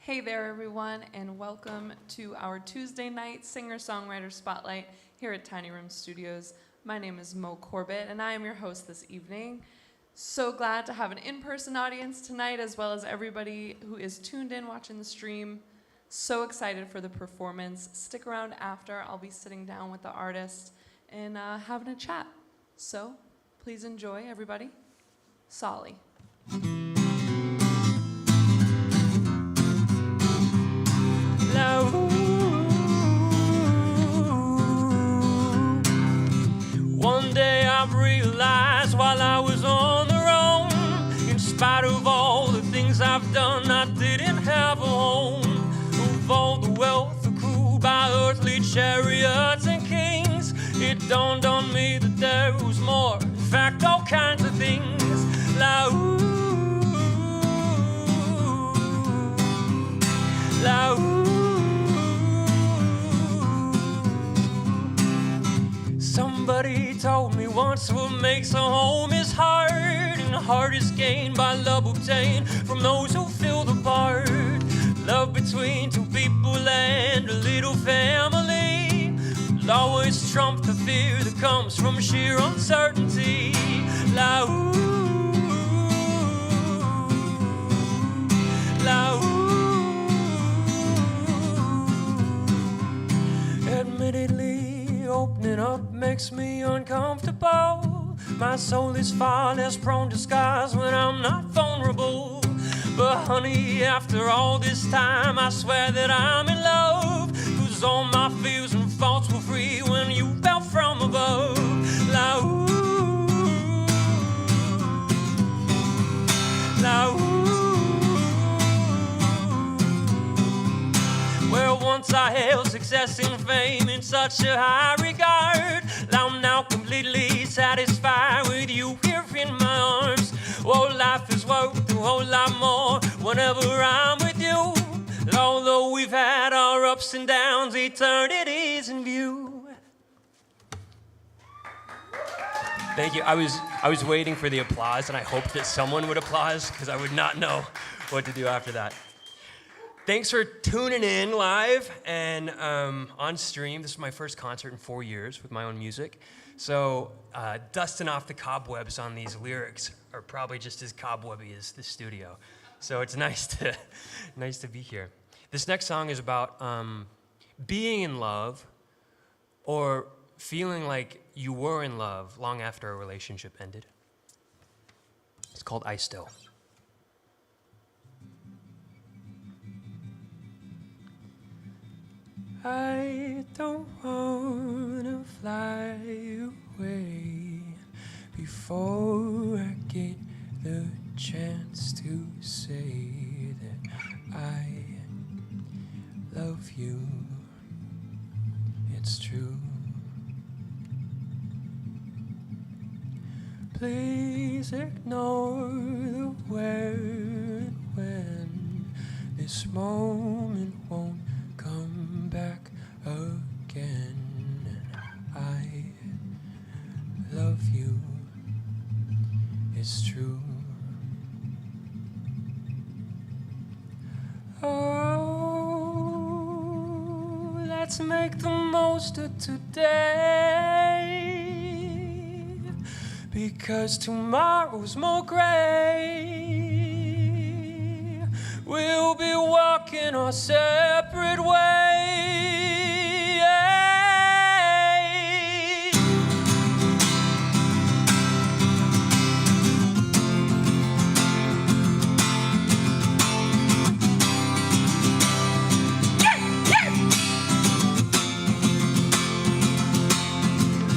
Hey there, everyone, and welcome to our Tuesday night Singer Songwriter Spotlight here at Tiny Room Studios. My name is Moe Corbett, and I am your host this evening. So glad to have an in-person audience tonight, as well as everybody who is tuned in watching the stream. So excited for the performance. Stick around after. I'll be sitting down with the artist and having a chat. So please enjoy, everybody. Solly. One day I realized while I was on the road, in spite of all the things I've done, I didn't have a home. Of all the wealth accrued by earthly chariots and kings, it dawned on me that there was more. In fact, all kinds of things. La ooh, la ooh. Somebody told me once what makes a home is hard, and the heart is gained by love obtained from those who fill the part. Love between two people and a little family will always trump the fear that comes from sheer uncertainty. La ooh, la ooh. Admittedly, opening up makes me uncomfortable. My soul is far less prone to scars when I'm not vulnerable. But honey, after all this time, I swear that I'm in love, 'cause all my fears and faults were free when you fell from above. La ooh, la ooh. Well, once I held success and fame in such a high regard, I'm now completely satisfied with you here in my arms. Oh, life is worth a whole lot more whenever I'm with you. And although we've had our ups and downs, eternity's in view. Thank you. I was waiting for the applause, and I hoped that someone would applaud, because I would not know what to do after that. Thanks for tuning in live and on stream. This is my first concert in 4 years with my own music. So dusting off the cobwebs on these lyrics are probably just as cobwebby as the studio. So it's nice to be here. This next song is about being in love or feeling like you were in love long after a relationship ended. It's called I Still. I don't wanna fly away before I get the chance to say that I love you. It's true. Please ignore the where and when. This moment won't come back again. I love you, it's true. Oh, let's make the most of today, because tomorrow's more gray. We'll be walking our separate ways.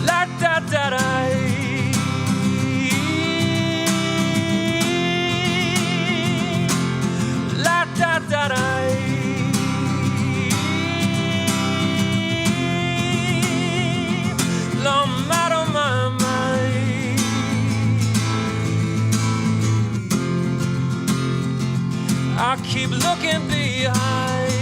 La da da da. La da da da. I keep looking behind.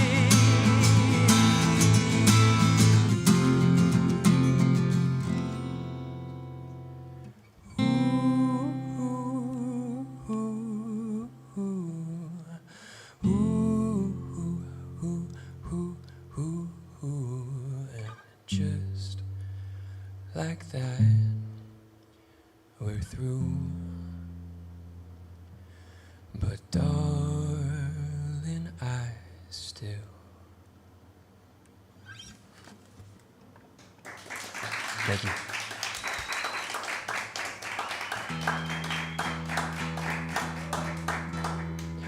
Ooh, ooh, ooh, ooh. we're through. But darling, I still thank you.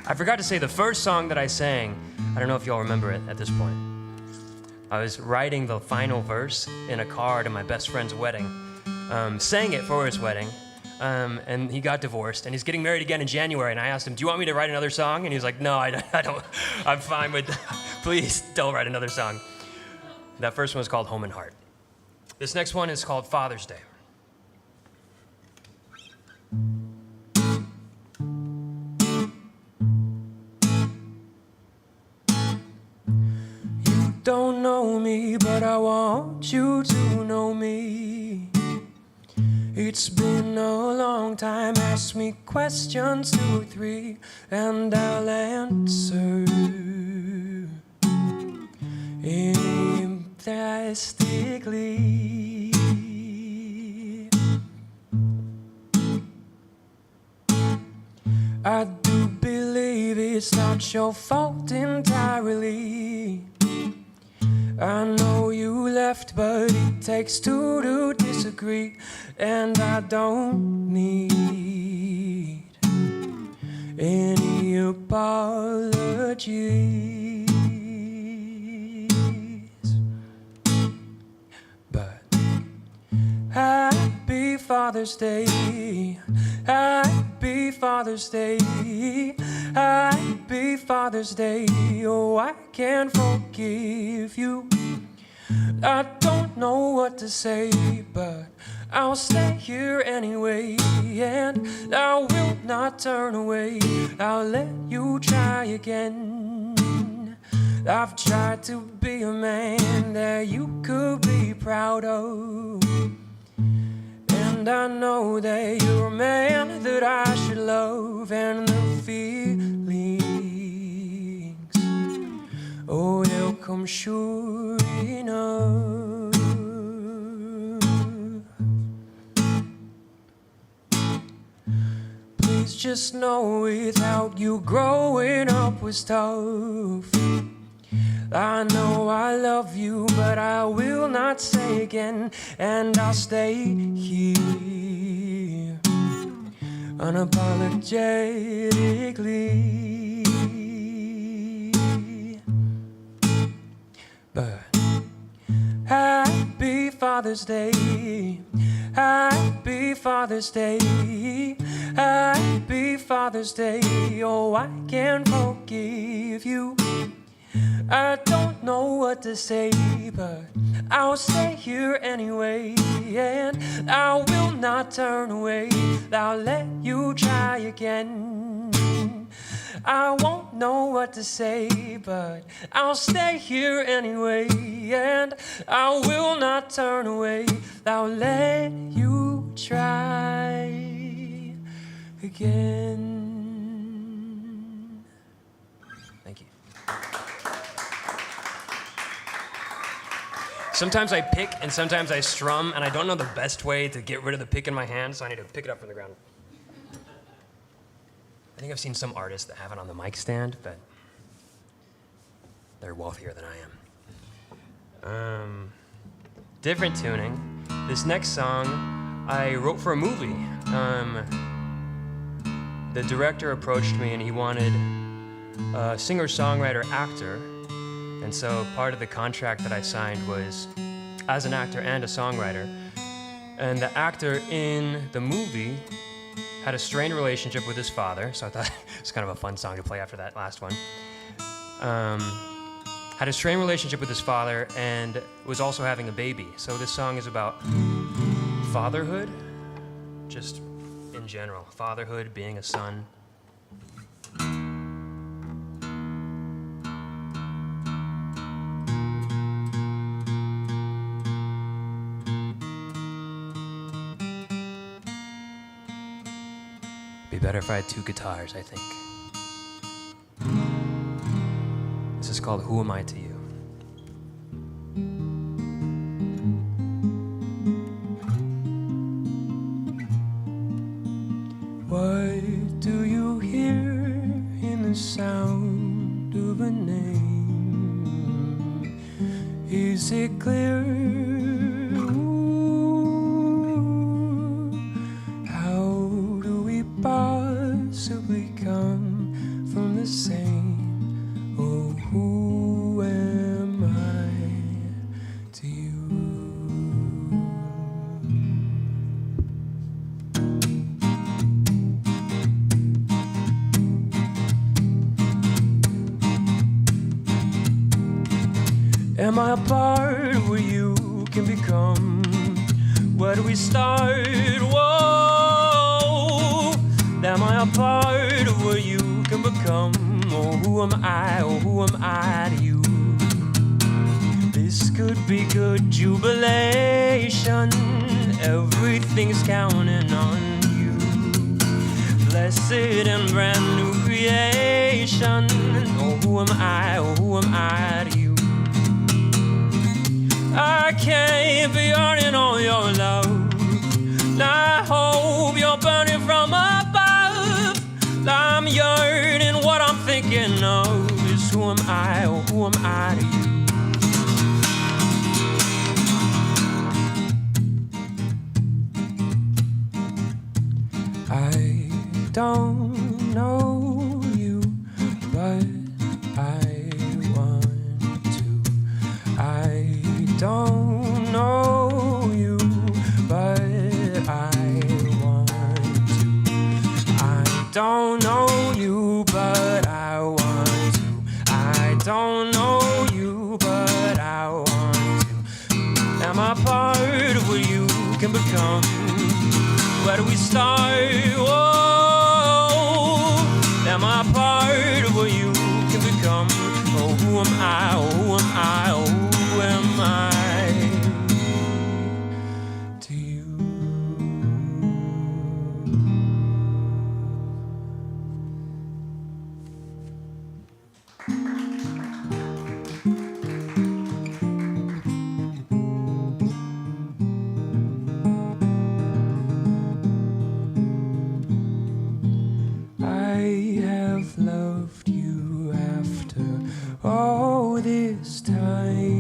I forgot to say the first song that I sang, I don't know if y'all remember it at this point. I was writing the final verse in a car to my best friend's wedding. Sang it for his wedding, and he got divorced, and he's getting married again in January, and I asked him, do you want me to write another song? And he was like, no, I don't, I'm fine with, please don't write another song. That first one was called Home and Heart. This next one is called Father's Day. You don't know me, but I want you to know me. It's been a long time, ask me questions 2 or 3, and I'll answer enthusiastically. I do believe it's not your fault entirely. I know you left, but it takes 2 to disagree, and I don't need any apologies. But happy Father's Day, happy Father's Day, happy Father's Day. Oh, I can't forgive you. I don't know what to say, but I'll stay here anyway, and I will not turn away. I'll let you try again. I've tried to be a man that you could be proud of, and I know that you're a man that I should love, and the feelings, oh, they'll come sure enough. Please just know without you growing up was tough. I know I love you, but I will not say again, and I'll stay here unapologetically. But happy Father's Day, happy Father's Day, happy Father's Day. Oh, I can't forgive you. I don't know what to say, but I'll stay here anyway, and I will not turn away. I'll let you try again. I won't know what to say, but I'll stay here anyway, and I will not turn away. I'll let you try again. Thank you. Sometimes I pick and sometimes I strum, and I don't know the best way to get rid of the pick in my hand, so I need to pick it up from the ground. I think I've seen some artists that have it on the mic stand, but they're wealthier than I am. Different tuning. This next song I wrote for a movie. The director approached me and he wanted a singer-songwriter actor. And so part of the contract that I signed was as an actor and a songwriter. And the actor in the movie had a strained relationship with his father, so I thought it was kind of a fun song to play after that last one. Had a strained relationship with his father and was also having a baby. So this song is about fatherhood, just in general. Fatherhood, being a son. Be better if I had 2 guitars, I think. This is called Who Am I to You? What do you hear in the sound of a name? Is it clear? Ooh, how do we possibly come from the same? Oh, who am I to you? Am I a part where you can become? Where do we start? Whoa! Am I a part of where you can become? Oh, who am I? Oh, who am I to you? This could be good jubilation. Everything's counting on you. Blessed and brand new creation. Oh, who am I? Oh, who am I to you? I can't be earning all your love. I hope you're burning from above. I'm yearning, what I'm thinking of is who am I, oh, who am I to you? I don't know you, but I want to. I don't know you, but I want to. I don't know you, but I want to. I don't know you, but I want to. Am I part of what you can become? Where do we start? Whoa. Am I part of what you can become? Oh, who am I? Oh, who am I? Oh, who am I to you? I have loved you after all this time.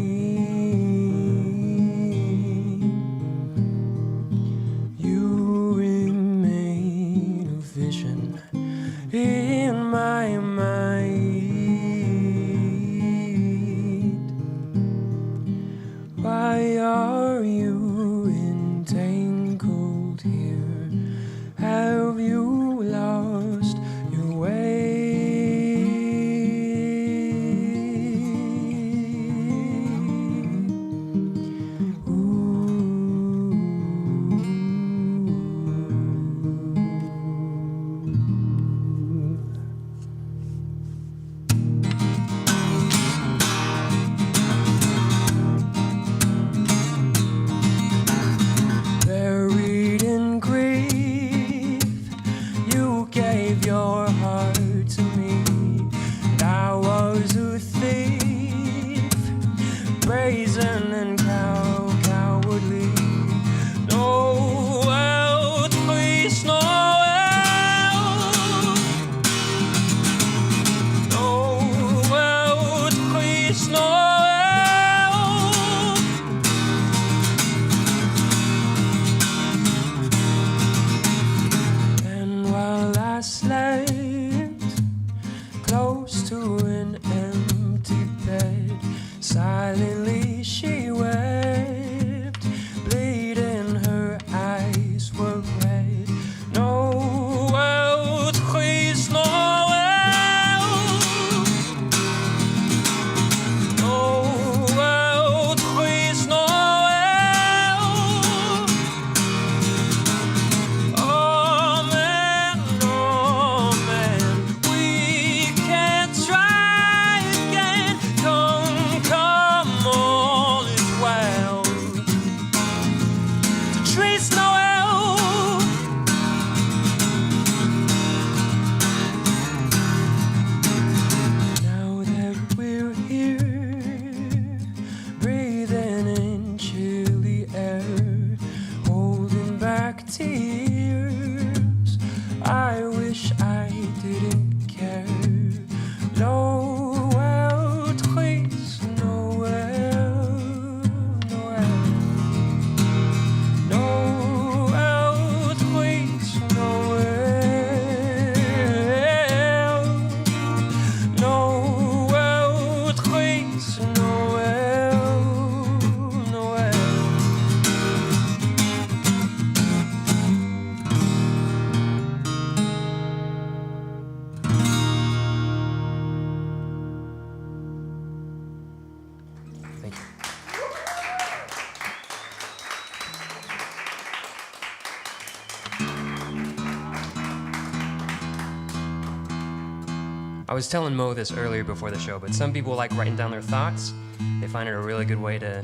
I was telling Mo this earlier before the show, but some people like writing down their thoughts. They find it a really good way to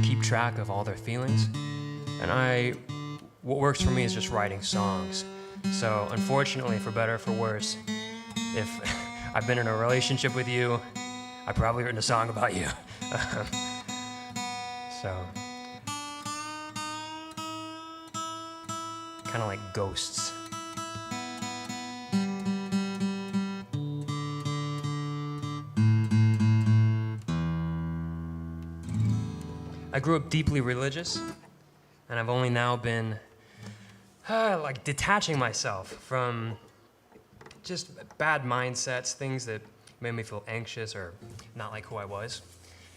keep track of all their feelings. And what works for me is just writing songs. So unfortunately, for better or for worse, if I've been in a relationship with you, I've probably written a song about you. So, kind of like ghosts. I grew up deeply religious, and I've only now been like detaching myself from just bad mindsets, things that made me feel anxious or not like who I was.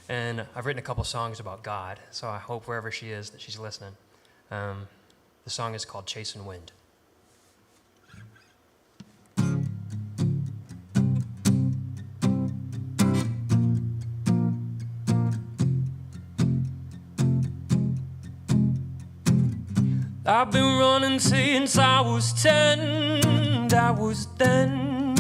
And I've written a couple songs about God, so I hope wherever she is that she's listening. The song is called Chasing Wind. I've been running since I was 10, that was then.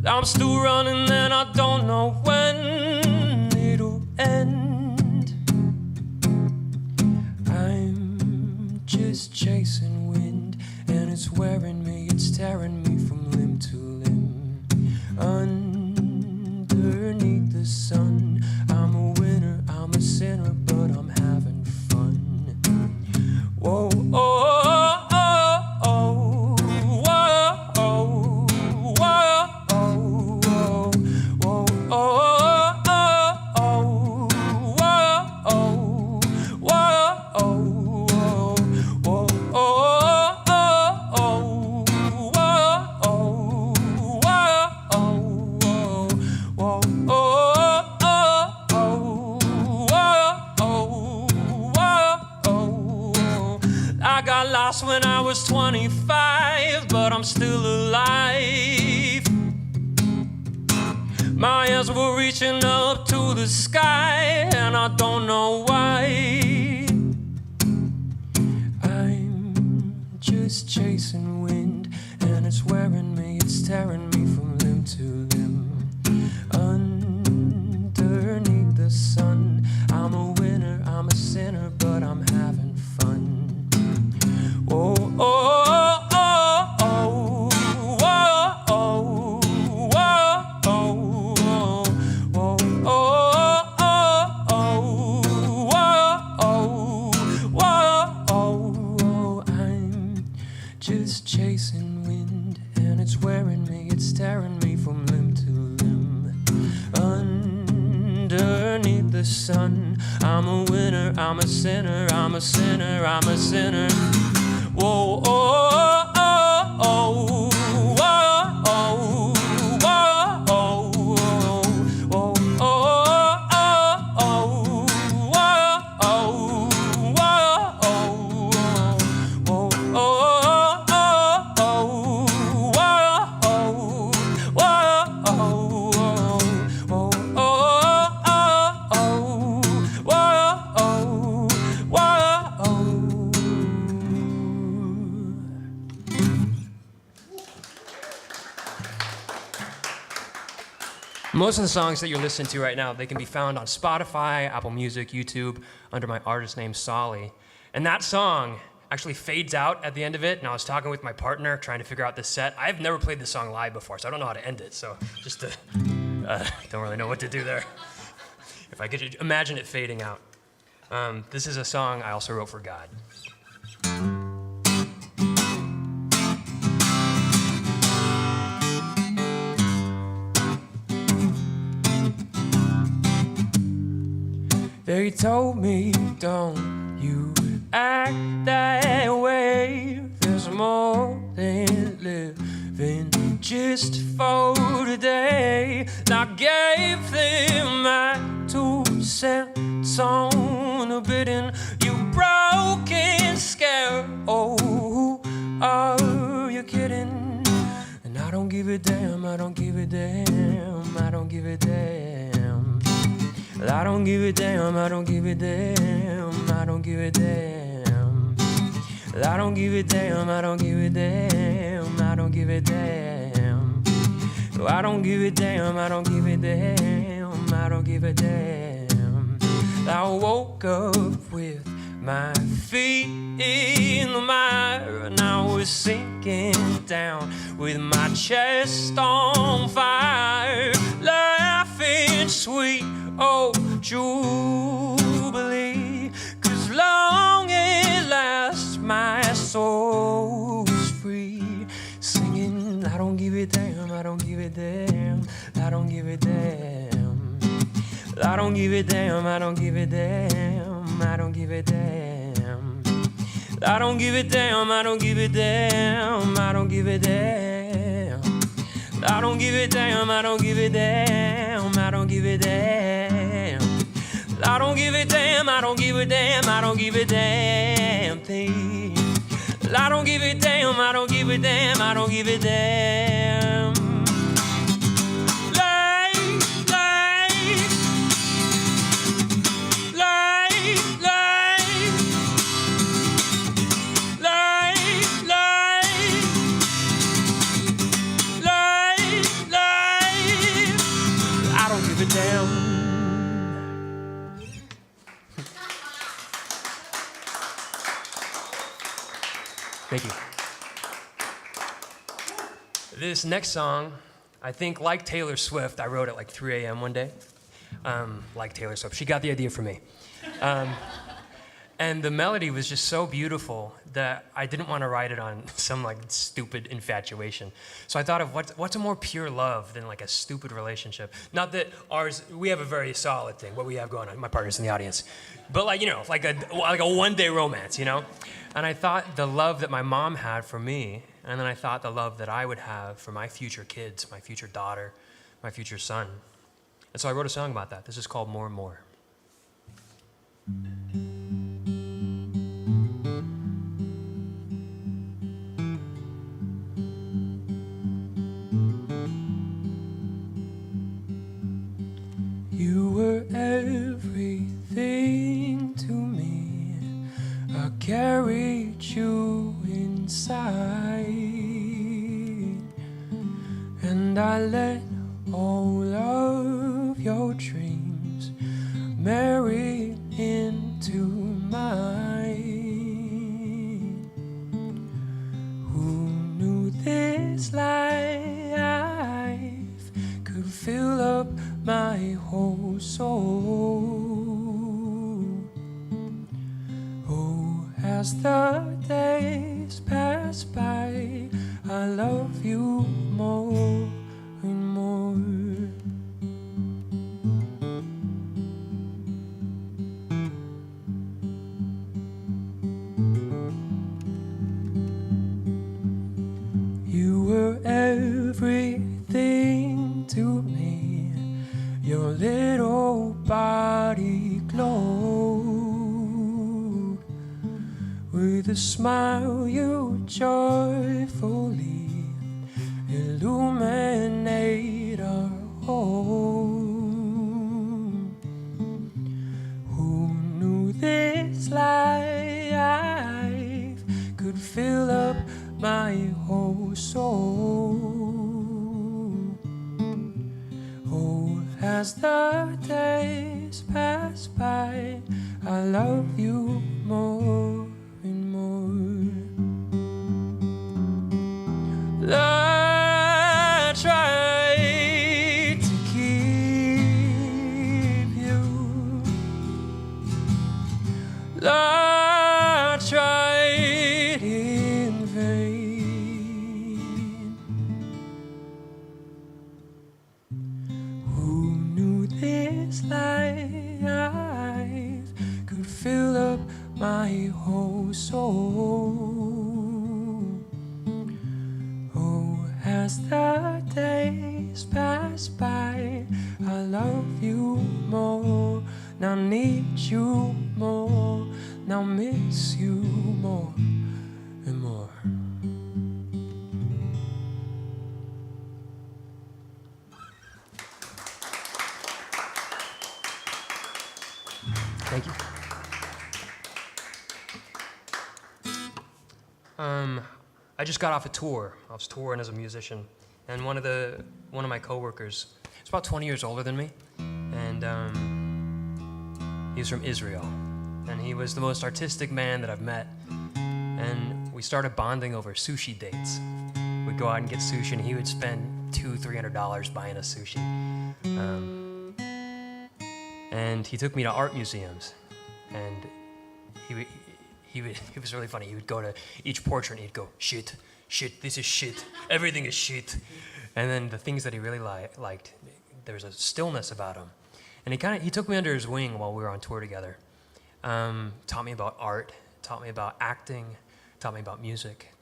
I'm still running and I don't know when it'll end. I'm just chasing wind and it's wearing me, it's tearing me from limb to limb. Underneath the sun, I'm a winner, I'm a sinner, but I'm having fun. Whoa, oh, oh, oh, whoa, oh, whoa, oh, whoa, oh, oh, whoa, I got lost when I was 25, but I'm still alive. My hands were reaching up to the sky, and I don't know why. I'm just chasing wind, and it's wearing me, it's tearing me from limb to limb. Underneath the sun, I'm a winner, I'm a sinner, but I'm having fun. Whoa, oh, oh, oh, whoa, oh, whoa, oh, whoa, oh, oh, I'm just chasing wind, and it's wearing me, it's tearing me from limb to limb. Underneath the sun, I'm a winner, I'm a sinner, I'm a sinner, I'm a sinner. Whoa, oh, oh, oh, whoa, oh, whoa, oh, whoa, oh, oh, whoa, Most of the songs that you're listening to right now, they can be found on Spotify, Apple Music, YouTube, under my artist name, Solly. And that song actually fades out at the end of it, and I was talking with my partner, trying to figure out the set. I've never played this song live before, so I don't know how to end it, so just don't really know what to do there. If I could imagine it fading out. This is a song I also wrote for God. They told me, don't you act that way. There's more than living just for today. I gave them my 2 cents on a bidding. You broke and scared. Oh, who are you kidding? And I don't give a damn, I don't give a damn, I don't give a damn. I don't give a damn, I don't give a damn, I don't give a damn. I don't give a damn, I don't give a damn, I don't give a damn. I don't give a damn, I don't give a damn, I don't give a damn. I woke up with my feet in the mire, and I was sinking down with my chest on fire, laughing sweet, oh Jubilee, 'cause long at last my soul's free, singing I don't give a damn, I don't give a damn, I don't give a damn. I don't give a damn, I don't give a damn, I don't give a damn. I don't give a damn, I don't give a damn, I don't give a damn. I don't give a damn, I don't give a damn, I don't give a damn. I don't give a damn, I don't give a damn, I don't give a damn thing. I don't give a damn, I don't give a damn, I don't give a damn. Thank you. This next song, I think, like Taylor Swift, I wrote at like 3 a.m. one day. Like Taylor Swift, she got the idea from me. And the melody was just so beautiful that I didn't want to write it on some like stupid infatuation. So I thought of what's a more pure love than like a stupid relationship. Not that ours, we have a very solid thing, what we have going on, my partner's in the audience. But like, you know, like a one-day romance, you know? And I thought the love that my mom had for me, and then I thought the love that I would have for my future kids, my future daughter, my future son. And so I wrote a song about that. This is called More and More. You were everything to me. I carried you inside, and I let all of your dreams marry into mine. Who knew this life could fill up my whole soul? Oh, as the days pass by, I love you more and more. You were everything to me. Your little body glowed with a smile. You joyfully illuminate our home. Who knew this life could fill up my whole soul? As the days pass by, I love you more and more. I tried to keep you. I tried in vain. Who knew this life could fill up my whole soul? Oh, as the days pass by, I love you more. Now need you more. Now miss you more and more. Thank you. I just got off a tour. I was touring as a musician, and one of my coworkers, he's about 20 years older than me, and he was from Israel, and he was the most artistic man that I've met, and we started bonding over sushi dates. We'd go out and get sushi, and he would spend $200-$300 buying us sushi, and he took me to art museums, and it was really funny. He would go to each portrait and he'd go, shit, this is shit, everything is shit. And then the things that he really liked, there was a stillness about him. And he took me under his wing while we were on tour together. Taught me about art, taught me about acting, taught me about music.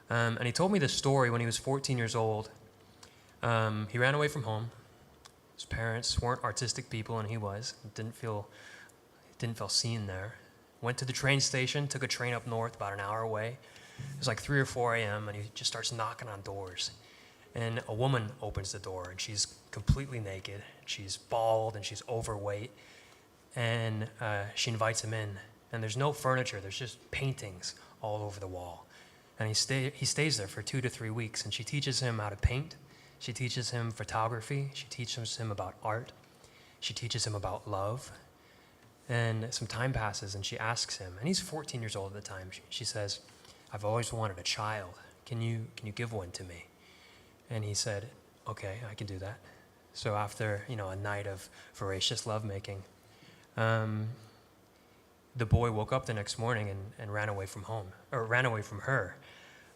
And he told me this story when he was 14 years old. He ran away from home. His parents weren't artistic people, and he was. Didn't feel seen there. Went to the train station, took a train up north about an hour away. It was like 3 or 4 a.m., and he just starts knocking on doors. And a woman opens the door, and she's completely naked. She's bald, and she's overweight. And she invites him in. And there's no furniture. There's just paintings all over the wall. And he stays there for 2 to 3 weeks, and she teaches him how to paint. She teaches him photography. She teaches him about art. She teaches him about love. And some time passes, and she asks him, and he's 14 years old at the time. She says, I've always wanted a child. Can you give one to me? And he said, okay, I can do that. So after a night of voracious lovemaking, the boy woke up the next morning and ran away from home, or ran away from her.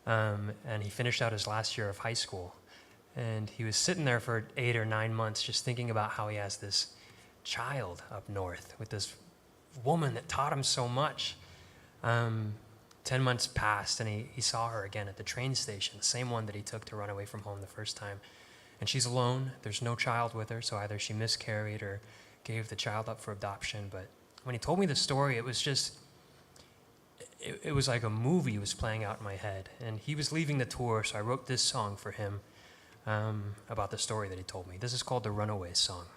And he finished out his last year of high school. And he was sitting there for 8 or 9 months just thinking about how he has this child up north with this woman that taught him so much. 10 months passed, and he saw her again at the train station, the same one that he took to run away from home the first time. And she's alone. There's no child with her, so either she miscarried or gave the child up for adoption. But when he told me the story, it was just, it was like a movie was playing out in my head. And he was leaving the tour, so I wrote this song for him about the story that he told me. This is called the Runaway Song.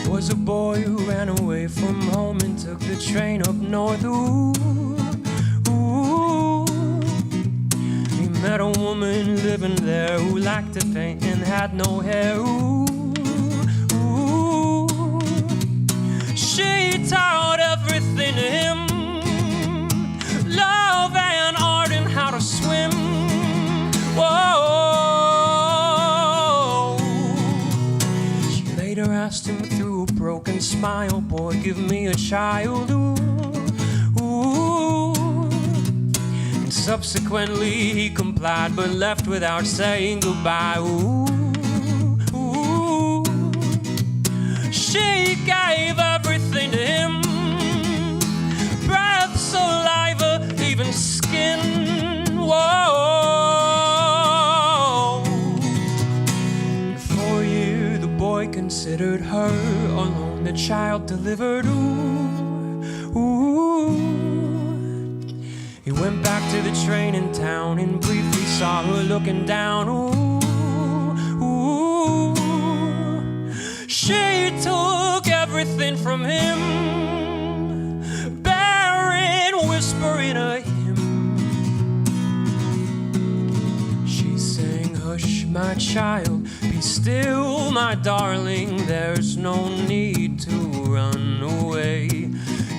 Was a boy who ran away from home and took the train up north. Ooh, ooh. He met a woman living there who liked to paint and had no hair. Ooh, ooh. She taught everything to him, love and art and how to swim. Whoa. She later asked him through a broken smile, boy, give me a child. Ooh, ooh. And subsequently he complied, but left without saying goodbye. Ooh, ooh. She gave everything to him, breath, saliva, even skin. Whoa. And for a year the boy considered her alone, the child delivered. Ooh, ooh. He went back to the train in town and briefly saw her looking down. Ooh, ooh. She took everything from him, my child, be still, my darling. There's no need to run away.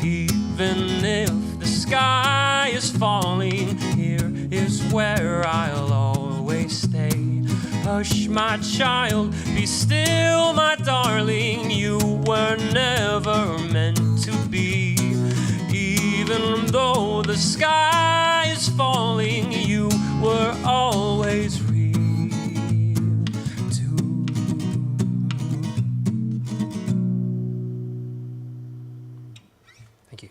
Even if the sky is falling, here is where I'll always stay. Hush, my child, be still, my darling. You were never meant to be. Even though the sky is falling, you were always real too. Thank you.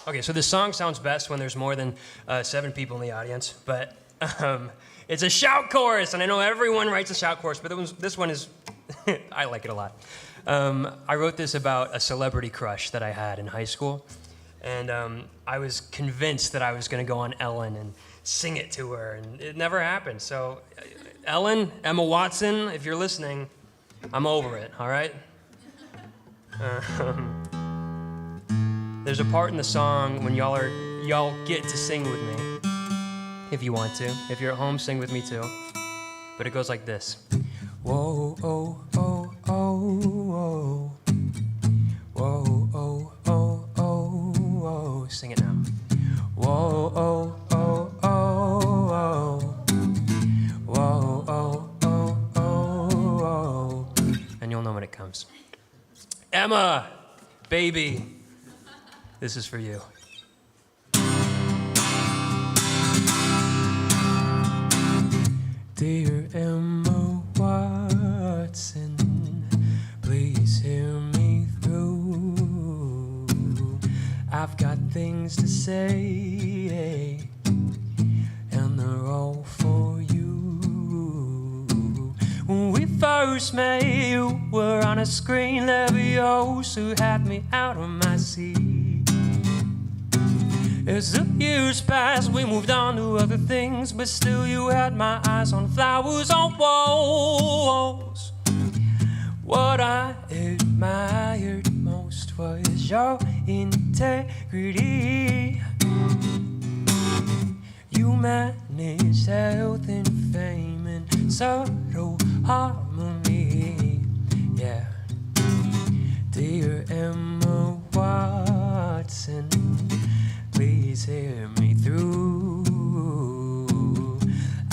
Okay, so this song sounds best when there's more than 7 people in the audience, but it's a shout chorus, and I know everyone writes a shout chorus, but this one is, I like it a lot. I wrote this about a celebrity crush that I had in high school, and I was convinced that I was going to go on Ellen and sing it to her, and it never happened. So, Ellen, Emma Watson, if you're listening, I'm over it, all right? There's a part in the song when y'all get to sing with me, if you want to. If you're at home, sing with me too. But it goes like this. Whoa, oh, oh, oh, oh. Whoa, oh, oh, oh, oh. Sing it now. Whoa, oh, oh, oh, oh. Whoa, oh, oh, oh, oh. And you'll know when it comes. Emma, baby. This is for you. Dear Emma Watson, please hear me through. I've got things to say, and they're all for you. When we first met, you were on a screen, Leviosa had me out of my seat. As the years passed, we moved on to other things, but still you had my eyes on flowers on walls. What I admired most was your integrity. You managed health and fame and subtle harmony. Yeah, dear Emma Watson, please hear me through.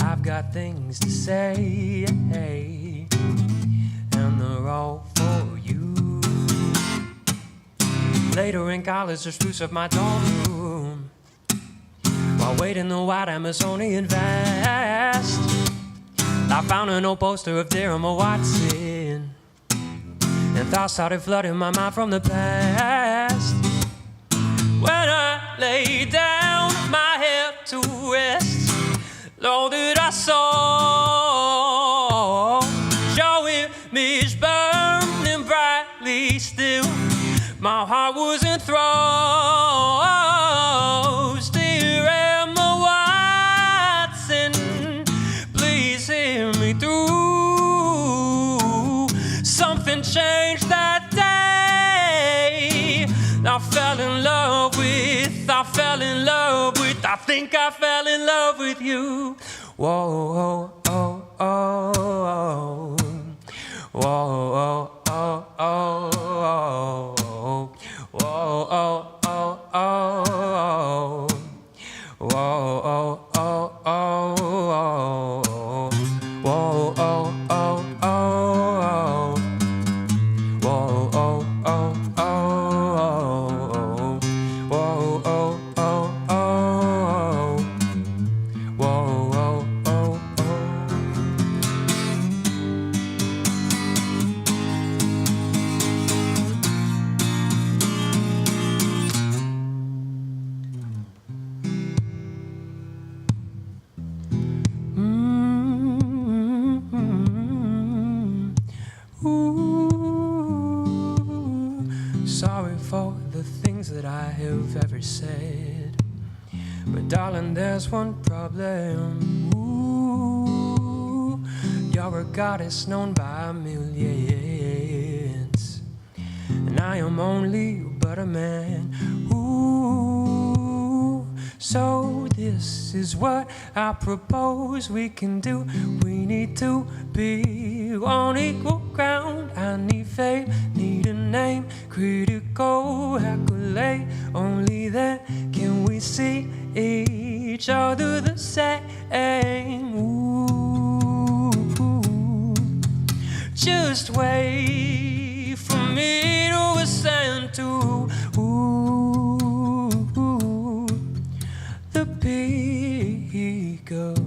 I've got things to say, and they're all for you. Later in college, the spruce of my dorm room, while waiting the white Amazonian vast, I found an old poster of dear Emma Watson, and thoughts started flooding my mind from the past. When I lay down my head to rest, Lord, that I saw your image burning brightly still. My heart was enthralled. Dear Emma Watson, please hear me through. Something changed that day. I fell in love with, I think I fell in love with you. Whoa, oh, oh, oh, oh. Whoa, oh, oh, oh, oh. Whoa, oh, oh, oh, oh. Whoa, oh, oh, oh, oh. Whoa, oh, oh, oh, oh. Whoa, oh, oh, oh. Whoa, oh, oh, oh. Whoa, oh, oh, oh. Sorry for the things that I have ever said, but darling, there's one problem. Ooh, you're a goddess known by millions. and I am only but a man. Ooh, so this is what I propose we can do. We need to be on equal ground. I need fame, need a name, critical accolade. Only then can we see each other the same. Ooh, just wait for me to ascend to the peak of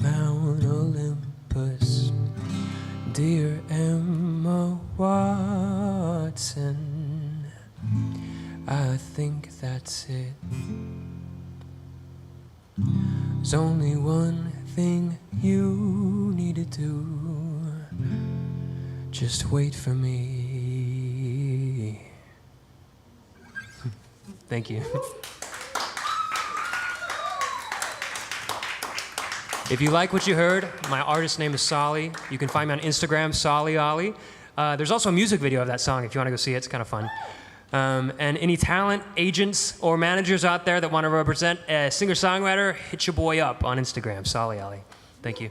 Mount Olympus. Dear Emma Watson, I think that's it. There's only one thing you need to do. Just wait for me. Thank you. If you like what you heard, my artist name is Solly. You can find me on Instagram, Solly Ollie. There's also a music video of that song if you want to go see it. It's kind of fun. And any talent, agents, or managers out there that want to represent a singer-songwriter, hit your boy up on Instagram, Solly Ollie. Thank you.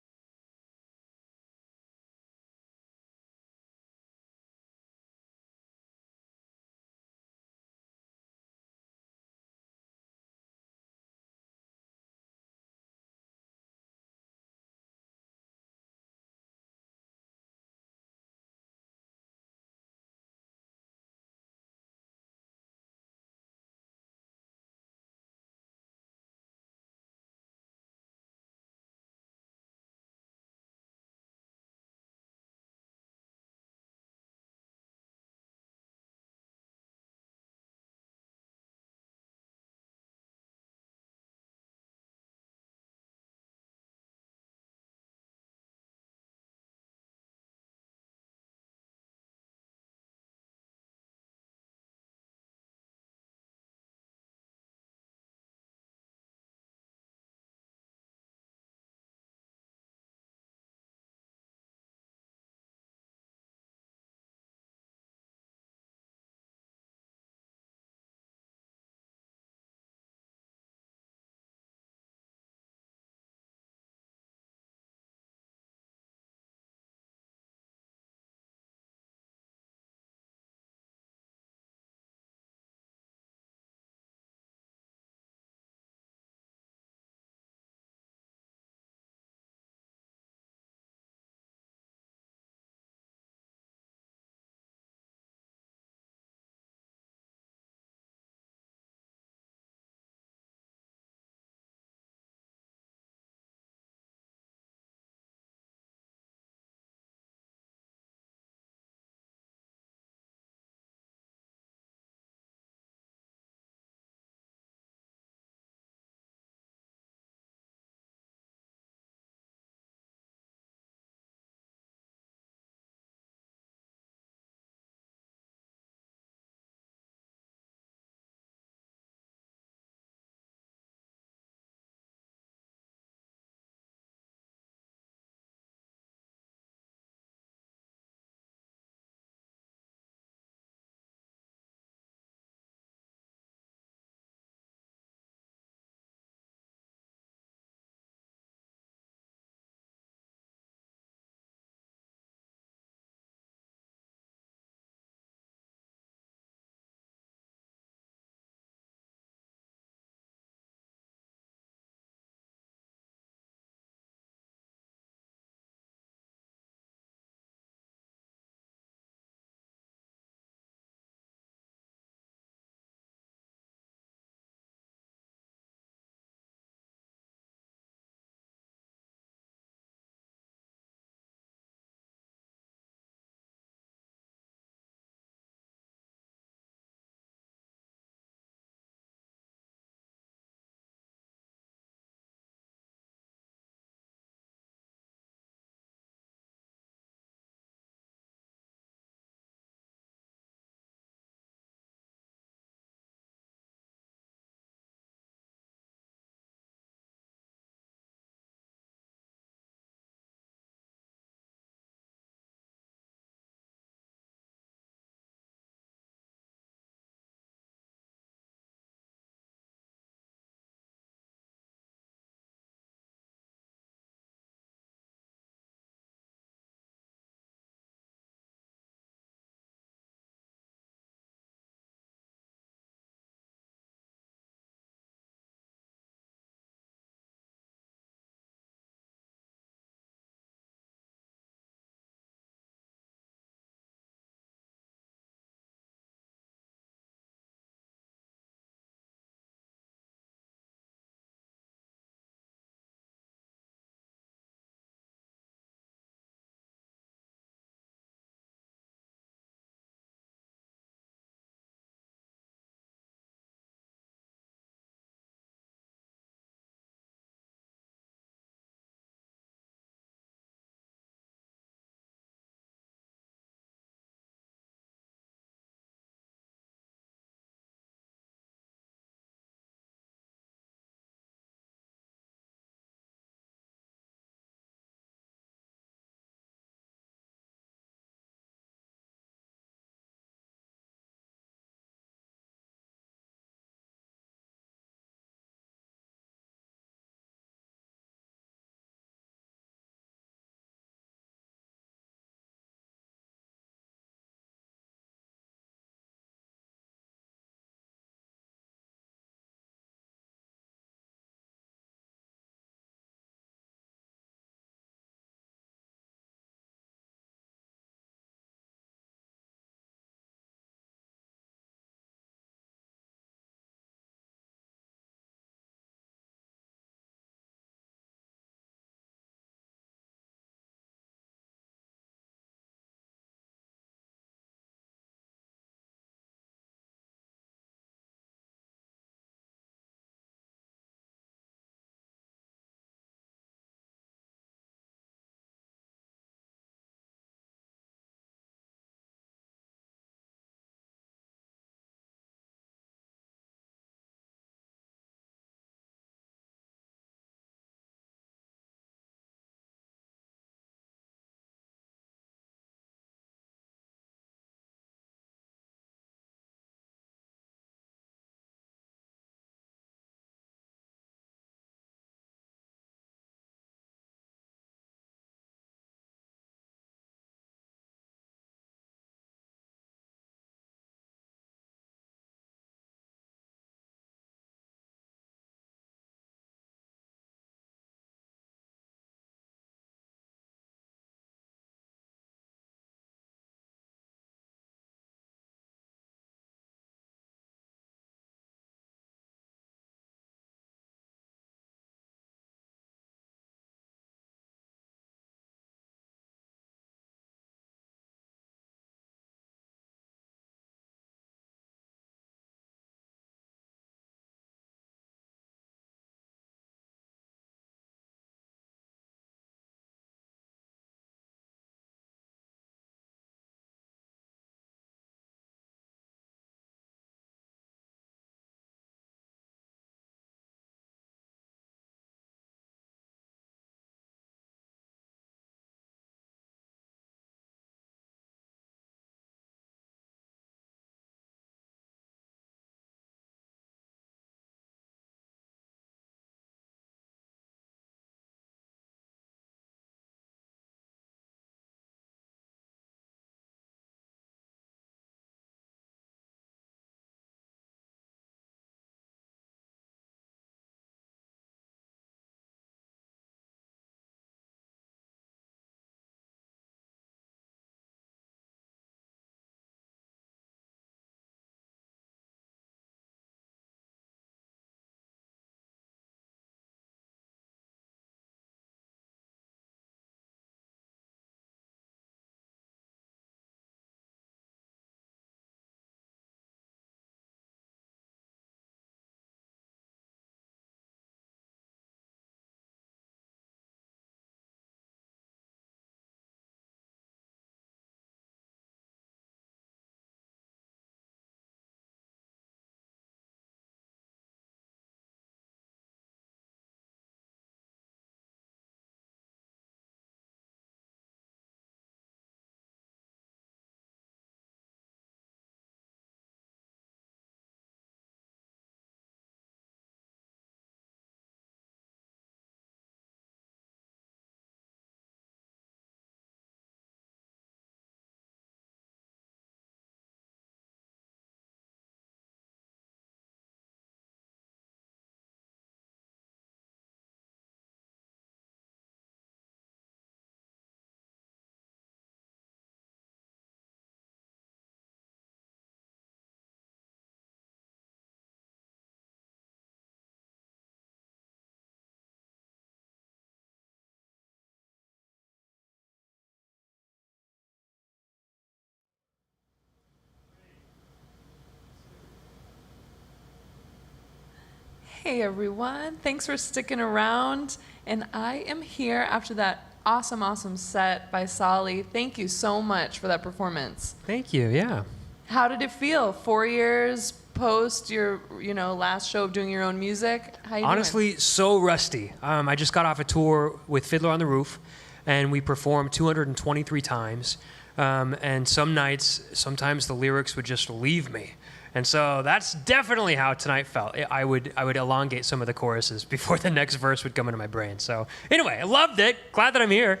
Hey everyone, thanks for sticking around. And I am here after that awesome set by Solly. Thank you so much for that performance. Thank you. Yeah. How did it feel? 4 years post your, last show of doing your own music? How you Honestly, so rusty. I just got off a tour with Fiddler on the Roof, and we performed 223 times. And some nights, sometimes the lyrics would just leave me. And so that's definitely how tonight felt. I would elongate some of the choruses before the next verse would come into my brain. So anyway, I loved it. Glad that I'm here.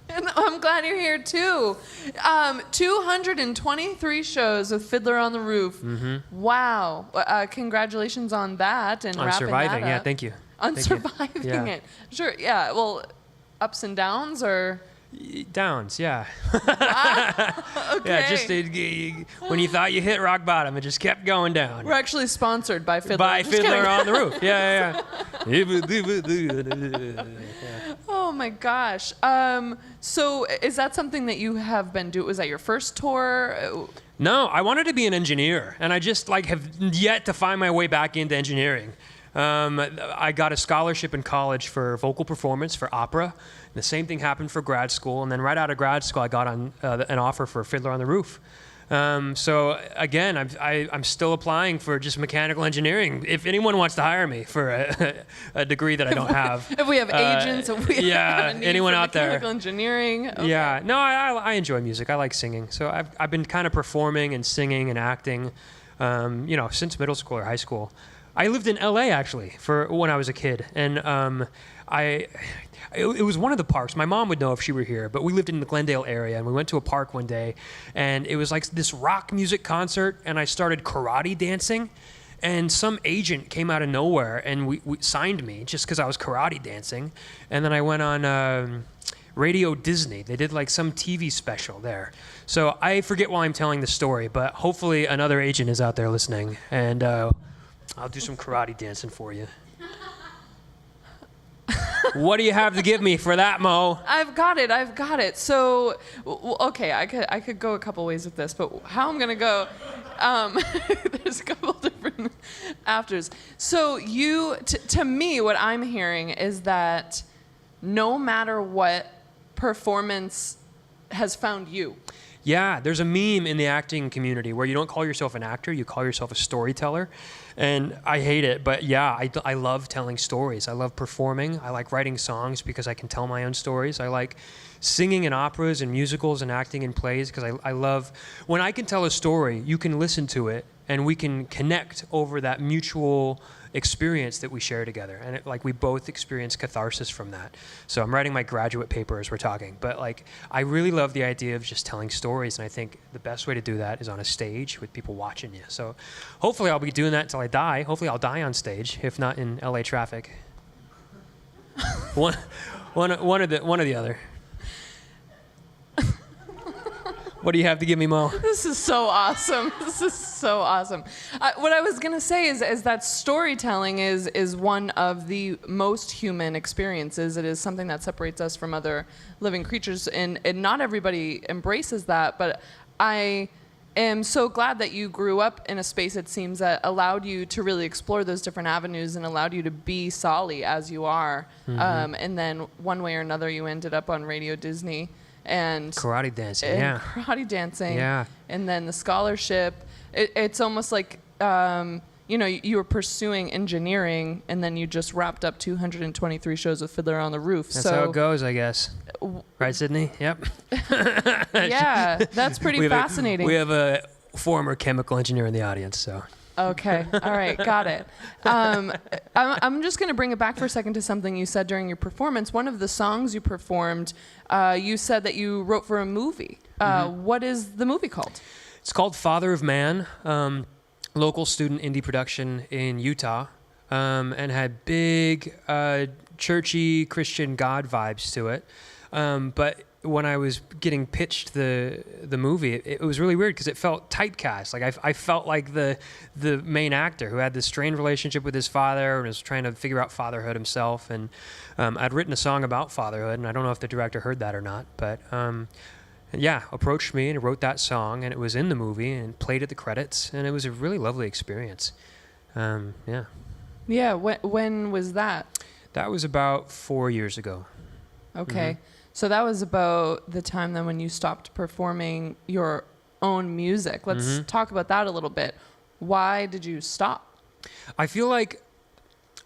And I'm glad you're here too. 223 shows with Fiddler on the Roof. Mm-hmm. Wow. Congratulations on that and On wrapping surviving, that up. yeah, thank you. On Thank you. surviving it. Sure, yeah. Well, ups and downs or? Downs, yeah. Okay. Yeah, just when you thought you hit rock bottom, it just kept going down. We're actually sponsored by Fiddler. By Just Fiddler kidding. on the Roof. Yeah. Oh my gosh. So is that something that you have been doing? Was that your first tour? No, I wanted to be an engineer, and I just have yet to find my way back into engineering. I got a scholarship in college for vocal performance for opera. The same thing happened for grad school, and then right out of grad school, I got an offer for Fiddler on the Roof. So again, I'm still applying for just mechanical engineering. If anyone wants to hire me for a degree that I don't have, If we have agents, if we have a need anyone for out there, mechanical engineering. Okay. yeah, no, I enjoy music. I like singing, so I've been kind of performing and singing and acting, since middle school or high school. I lived in LA actually for when I was a kid, and it was one of the parks. My mom would know if she were here, but we lived in the Glendale area, and we went to a park one day, and it was like this rock music concert, and I started karate dancing, and some agent came out of nowhere and we signed me just because I was karate dancing, and then I went on Radio Disney. They did like some TV special there. So I forget while I'm telling the story, but hopefully another agent is out there listening, and I'll do some karate dancing for you. What do you have to give me for that, Mo? I've got it. So, okay, I could go a couple ways with this, but how I'm gonna go, there's a couple different afters. So to me, what I'm hearing is that no matter what, performance has found you. Yeah, there's a meme in the acting community where you don't call yourself an actor, you call yourself a storyteller. And I hate it, but yeah, I love telling stories. I love performing. I like writing songs because I can tell my own stories. I like singing in operas and musicals and acting in plays because I love, when I can tell a story, you can listen to it and we can connect over that mutual experience that we share together. And we both experience catharsis from that. So I'm writing my graduate paper as we're talking, but I really love the idea of just telling stories. And I think the best way to do that is on a stage with people watching you. So hopefully I'll be doing that until I die. Hopefully I'll die on stage, if not in LA traffic. one or the other. What do you have to give me, Mo? This is so awesome. What I was gonna say is that storytelling is one of the most human experiences. It is something that separates us from other living creatures, and not everybody embraces that. But I am so glad that you grew up in a space, it seems, that allowed you to really explore those different avenues and allowed you to be Solly as you are. Mm-hmm. And then one way or another, you ended up on Radio Disney. And karate dancing, yeah. And then the scholarship. It's almost like you were pursuing engineering, and then you just wrapped up 223 shows with Fiddler on the Roof. That's how it goes, I guess. Right, Sydney? Yep. Yeah, that's pretty fascinating. We have a former chemical engineer in the audience, so. Okay. All right. Got it. I'm just going to bring it back for a second to something you said during your performance. One of the songs you performed, you said that you wrote for a movie. What is the movie called? It's called Father of Man, local student indie production in Utah, and had big churchy Christian God vibes to it. But when I was getting pitched the movie, it was really weird because it felt typecast. I felt like the main actor who had this strained relationship with his father and was trying to figure out fatherhood himself. And I'd written a song about fatherhood, and I don't know if the director heard that or not, but approached me and wrote that song, and it was in the movie and played at the credits, and it was a really lovely experience. Yeah. When was that? That was about 4 years ago. Okay. So that was about the time then when you stopped performing your own music. Let's talk about that a little bit. Why did you stop? I feel like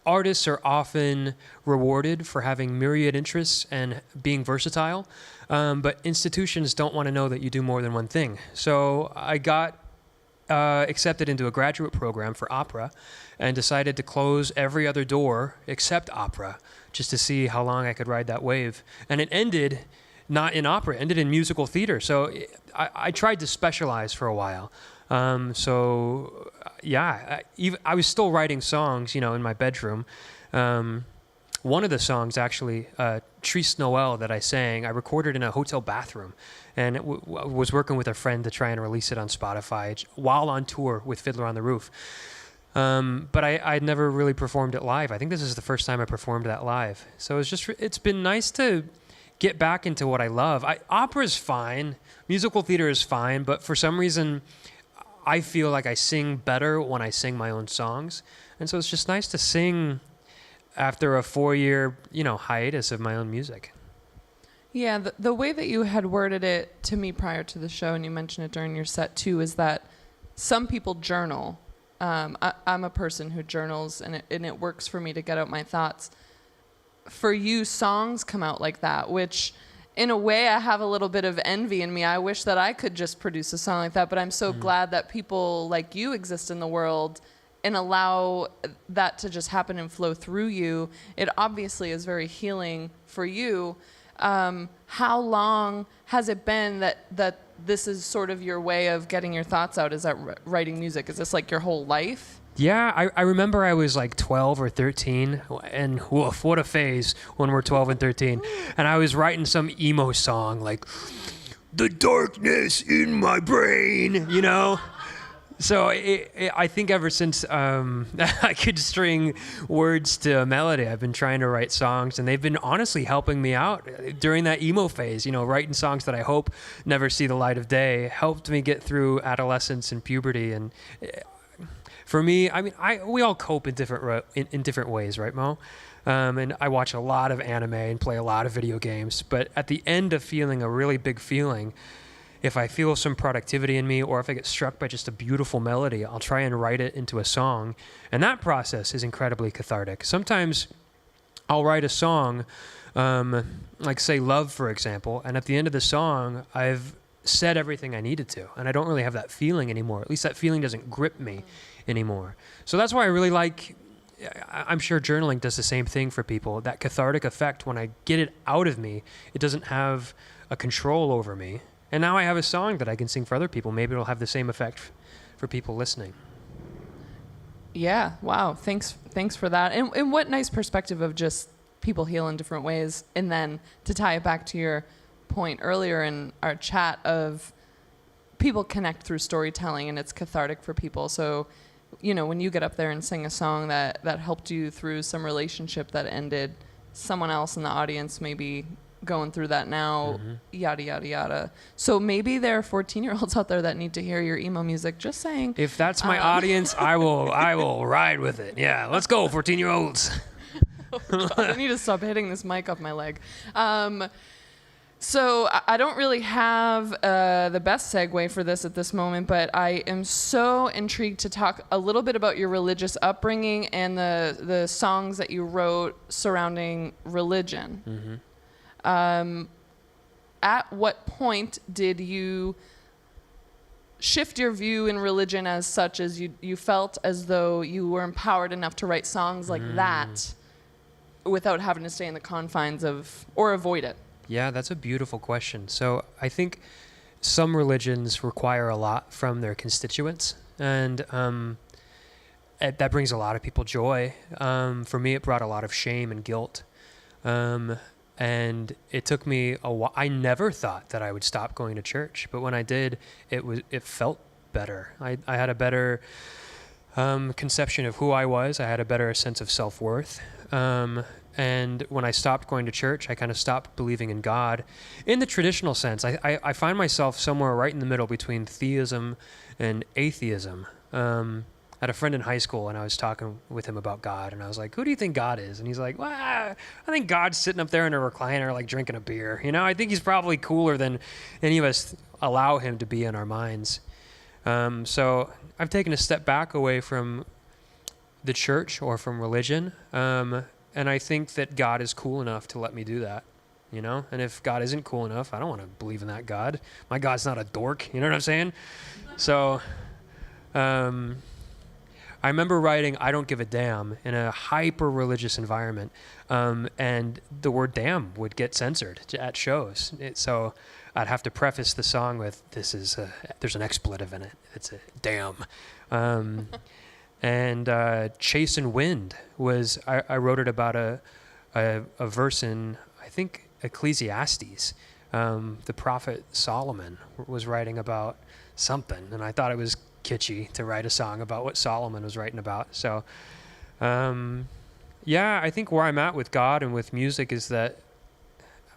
artists are often rewarded for having myriad interests and being versatile, but institutions don't want to know that you do more than one thing. So I got accepted into a graduate program for opera and decided to close every other door except opera just to see how long I could ride that wave. And it ended not in opera, it ended in musical theater. So I tried to specialize for a while. I was still writing songs, in my bedroom. One of the songs, actually, Triste Noel, that I sang, I recorded in a hotel bathroom, and was working with a friend to try and release it on Spotify while on tour with Fiddler on the Roof. But I'd never really performed it live. I think this is the first time I performed that live. So it's been nice to get back into what I love. Opera is fine, musical theater is fine, but for some reason, I feel like I sing better when I sing my own songs. And so it's just nice to sing after a 4-year, hiatus of my own music. Yeah, the way that you had worded it to me prior to the show, and you mentioned it during your set too, is that some people journal. I'm a person who journals, and it works for me to get out my thoughts. For you, songs come out like that, which in a way I have a little bit of envy in me. I wish that I could just produce a song like that, but I'm so glad that people like you exist in the world and allow that to just happen and flow through you. It obviously is very healing for you. How long has it been that this is sort of your way of getting your thoughts out? Is that writing music? Is this like your whole life? Yeah, I remember I was like 12 or 13, and woof, what a phase when we're 12 and 13. And I was writing some emo song like, "The darkness in my brain," So I think ever since I could string words to a melody, I've been trying to write songs, and they've been honestly helping me out during that emo phase. Writing songs that I hope never see the light of day helped me get through adolescence and puberty. And for me, we all cope in different ways, right, Mo? And I watch a lot of anime and play a lot of video games. But at the end of feeling a really big feeling, if I feel some productivity in me, or if I get struck by just a beautiful melody, I'll try and write it into a song. And that process is incredibly cathartic. Sometimes I'll write a song, like say Love, for example, and at the end of the song, I've said everything I needed to, and I don't really have that feeling anymore. At least that feeling doesn't grip me anymore. So that's why I really like, I'm sure journaling does the same thing for people, that cathartic effect. When I get it out of me, it doesn't have a control over me. And now I have a song that I can sing for other people. Maybe it'll have the same effect for people listening. Yeah, wow. Thanks for that. And what nice perspective of just people heal in different ways. And then to tie it back to your point earlier in our chat of people connect through storytelling, and it's cathartic for people. So, when you get up there and sing a song that helped you through some relationship that ended, someone else in the audience maybe going through that now, yada, yada, yada. So maybe there are 14-year-olds out there that need to hear your emo music. Just saying. If that's my audience, I will ride with it. Yeah, let's go, 14-year-olds. Oh, God, I need to stop hitting this mic off my leg. So I don't really have the best segue for this at this moment, but I am so intrigued to talk a little bit about your religious upbringing and the songs that you wrote surrounding religion. At what point did you shift your view in religion as such as you felt as though you were empowered enough to write songs like that without having to stay in the confines of, or avoid it? Yeah, that's a beautiful question. So I think some religions require a lot from their constituents, and that brings a lot of people joy. For me, it brought a lot of shame and guilt. And it took me a while. I never thought that I would stop going to church, but when I did, it felt better. I had a better conception of who I was. I had a better sense of self-worth. And when I stopped going to church, I kind of stopped believing in God in the traditional sense. I find myself somewhere right in the middle between theism and atheism. had a friend in high school, and I was talking with him about God, and I was like, who do you think God is? And he's like, well, I think God's sitting up there in a recliner, like drinking a beer. I think he's probably cooler than any of us allow him to be in our minds. So I've taken a step back away from the church or from religion, and I think that God is cool enough to let me do that. And if God isn't cool enough, I don't want to believe in that God. My God's not a dork. You know what I'm saying? So, I remember writing "I Don't Give a Damn" in a hyper-religious environment, and the word "damn" would get censored at shows. So I'd have to preface the song with, there's an expletive in it. It's a damn. And "Chasing Wind" was, I wrote it about a verse in, I think, Ecclesiastes. The prophet Solomon was writing about something, and I thought it was kitschy to write a song about what Solomon was writing about. So, I think where I'm at with God and with music is that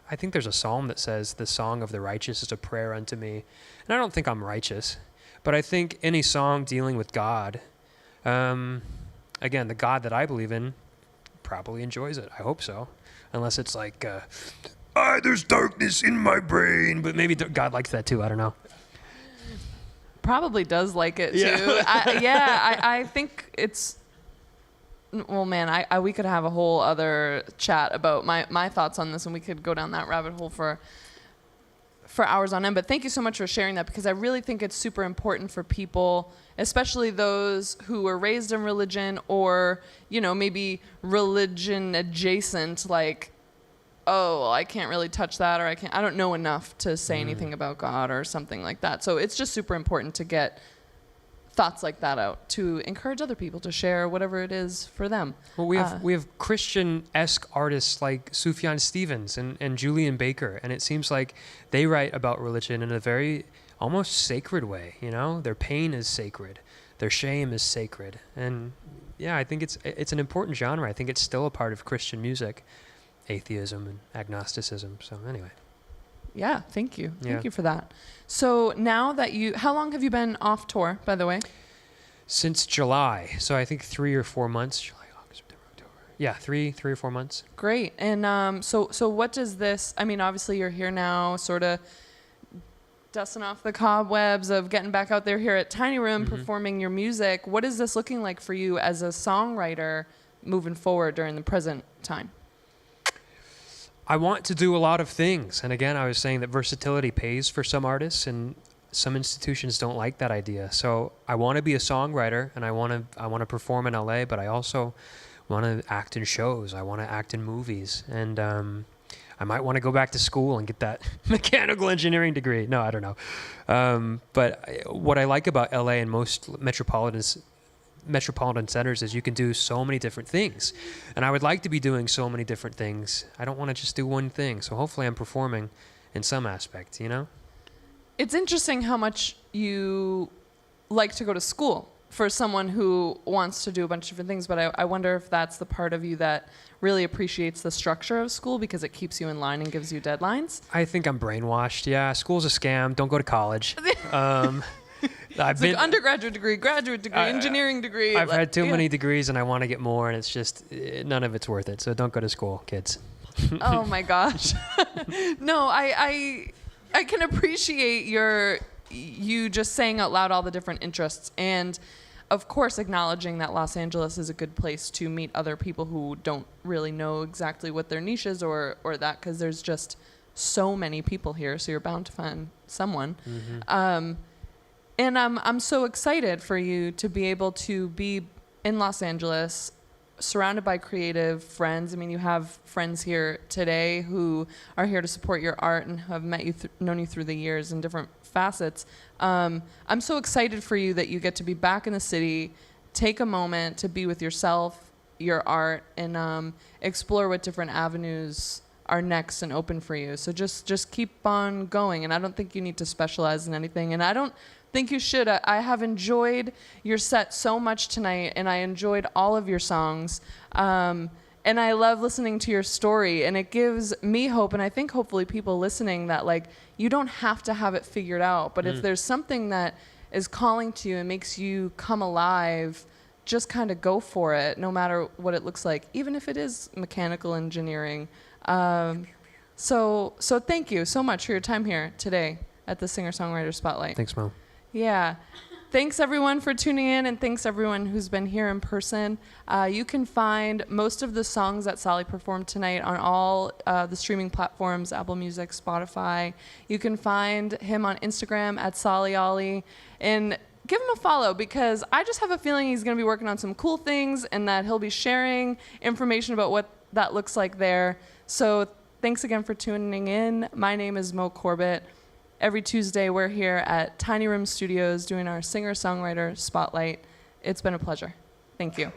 I think there's a psalm that says, the song of the righteous is a prayer unto me. And I don't think I'm righteous, but I think any song dealing with God, again, the God that I believe in probably enjoys it. I hope so. Unless it's like, there's darkness in my brain, but maybe God likes that too. I don't know. Probably does like it too. I think it's, well, man, we could have a whole other chat about my thoughts on this, and we could go down that rabbit hole for hours on end. But thank you so much for sharing that, because I really think it's super important for people, especially those who were raised in religion or, maybe religion adjacent, like, oh, well, I can't really touch that, or I don't know enough to say anything about God or something like that. So it's just super important to get thoughts like that out, to encourage other people to share whatever it is for them. Well, we have Christian-esque artists like Sufjan Stevens and Julian Baker, and it seems like they write about religion in a very almost sacred way. Their pain is sacred, their shame is sacred, and I think it's an important genre. I think it's still a part of Christian music. Atheism and agnosticism. So anyway. Yeah, thank you. Thank you for that. So now that how long have you been off tour, by the way? Since July. So I think 3 or 4 months. July, August, September, October. Yeah, 3 or 4 months. Great. And so what does this, obviously you're here now, sort of dusting off the cobwebs of getting back out there here at Tiny Room, performing your music. What is this looking like for you as a songwriter moving forward during the present time? I want to do a lot of things. And again, I was saying that versatility pays for some artists, and some institutions don't like that idea. So I want to be a songwriter, and I want to perform in LA, but I also want to act in shows. I want to act in movies. And I might want to go back to school and get that mechanical engineering degree. No, I don't know. But what I like about LA and most metropolitan centers is you can do so many different things, and I would like to be doing so many different things. I don't want to just do one thing, so hopefully I'm performing in some aspect. It's interesting how much you like to go to school for someone who wants to do a bunch of different things, but I wonder if that's the part of you that really appreciates the structure of school because it keeps you in line and gives you deadlines. I think I'm brainwashed. School's a scam. Don't go to college. It's like undergraduate degree, graduate degree, engineering degree. I've had too many degrees, and I want to get more, and it's just none of it's worth it. So don't go to school, kids. Oh my gosh. No, I can appreciate you just saying out loud all the different interests, and of course acknowledging that Los Angeles is a good place to meet other people who don't really know exactly what their niche is or that, because there's just so many people here, so you're bound to find someone. And I'm so excited for you to be able to be in Los Angeles, surrounded by creative friends. You have friends here today who are here to support your art and have met you, known you through the years in different facets. I'm so excited for you that you get to be back in the city, take a moment to be with yourself, your art, and explore what different avenues are next and open for you. So just keep on going. And I don't think you need to specialize in anything. And I don't think you should. I have enjoyed your set so much tonight, and I enjoyed all of your songs. And I love listening to your story, and it gives me hope, and I think hopefully people listening, that you don't have to have it figured out, but if there's something that is calling to you and makes you come alive, just kind of go for it, no matter what it looks like, even if it is mechanical engineering. So thank you so much for your time here today at the Singer Songwriter Spotlight. Thanks, Mo. Yeah. Thanks everyone for tuning in, and thanks everyone who's been here in person. You can find most of the songs that Sally performed tonight on all the streaming platforms, Apple Music, Spotify. You can find him on Instagram at SollyOllie, and give him a follow, because I just have a feeling he's going to be working on some cool things and that he'll be sharing information about what that looks like there. So thanks again for tuning in. My name is Moe Corbett. Every Tuesday, we're here at Tiny Room Studios doing our Singer Songwriter Spotlight. It's been a pleasure. Thank you.